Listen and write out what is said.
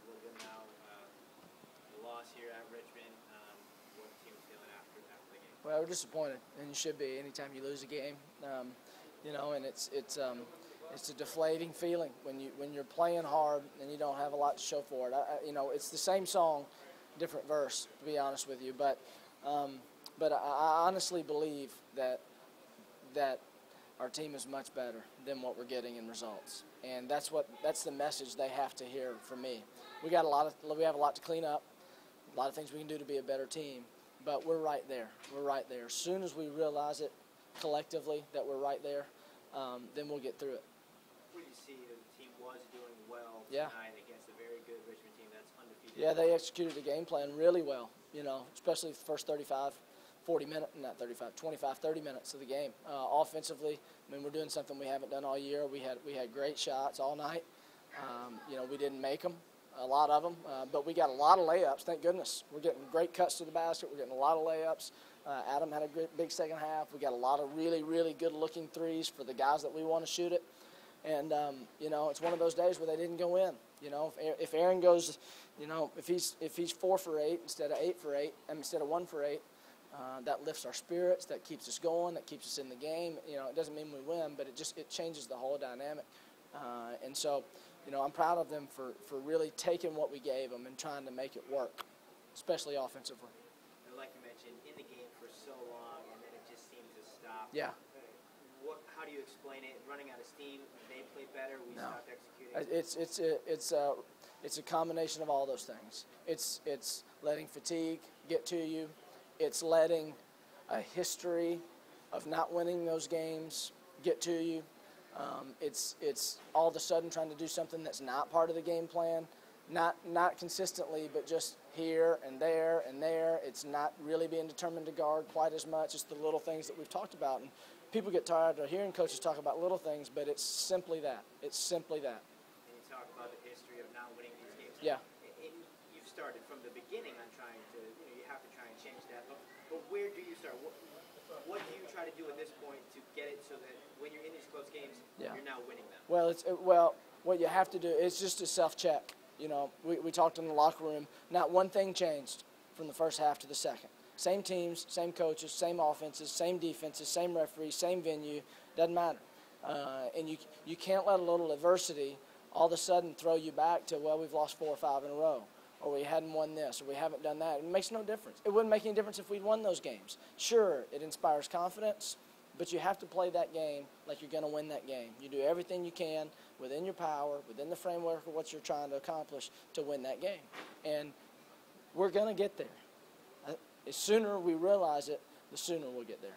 little bit now. The loss here at Richmond. What the team was feeling after the game? Well, we're disappointed, and you should be anytime you lose a game. You know, and it's a deflating feeling when you're playing hard and you don't have a lot to show for it. You know, it's the same song, different verse, to be honest with you. But I honestly believe that our team is much better than what we're getting in results, and that's the message they have to hear from me. We have a lot to clean up, a lot of things we can do to be a better team, but we're right there. We're right there. As soon as we realize it collectively that we're right there, then we'll get through it. What do you see? The team was doing well Yeah. tonight against a very good Richmond team that's undefeated. Yeah, they executed the game plan really well, you know, especially the first 30 minutes of the game. Offensively, I mean, we're doing something we haven't done all year. We had great shots all night. You know, we didn't make them, a lot of them, but we got a lot of layups, thank goodness. We're getting great cuts to the basket. We're getting a lot of layups. Adam had a big second half. We got a lot of really, really good-looking threes for the guys that we want to shoot it. And, you know, it's one of those days where they didn't go in. You know, if Aaron goes, you know, if he's 4 for 8 instead of 8 for 8, instead of 1 for 8, that lifts our spirits, that keeps us going, that keeps us in the game. You know, it doesn't mean we win, but it changes the whole dynamic. And so, you know, I'm proud of them for really taking what we gave them and trying to make it work, especially offensively. And like you mentioned, in the game for so long, and then it just seemed to stop. Yeah. How do you explain it? Running out of steam, they played better, we stopped It's executing? a combination of all those things. It's letting fatigue get to you. It's letting a history of not winning those games get to you. It's all of a sudden trying to do something that's not part of the game plan, not consistently, but just here and there and there. It's not really being determined to guard quite as much. It's the little things that we've talked about. And people get tired of hearing coaches talk about little things, but it's simply that. It's simply that. And you talk about the history of not winning these games. Yeah. And you've started from the beginning on trying to, you have to try and change that. But where do you start? What do you try to do at this point to get it so that when you're in these close games, you're now winning them? Well, what you have to do is just a self-check. You know, we talked in the locker room. Not one thing changed from the first half to the second. Same teams, same coaches, same offenses, same defenses, same referees, same venue. Doesn't matter. And you can't let a little adversity all of a sudden throw you back to, well, we've lost 4 or 5 in a row, or we hadn't won this, or we haven't done that. It makes no difference. It wouldn't make any difference if we'd won those games. Sure, it inspires confidence, but you have to play that game like you're going to win that game. You do everything you can within your power, within the framework of what you're trying to accomplish to win that game. And we're going to get there. The sooner we realize it, the sooner we'll get there.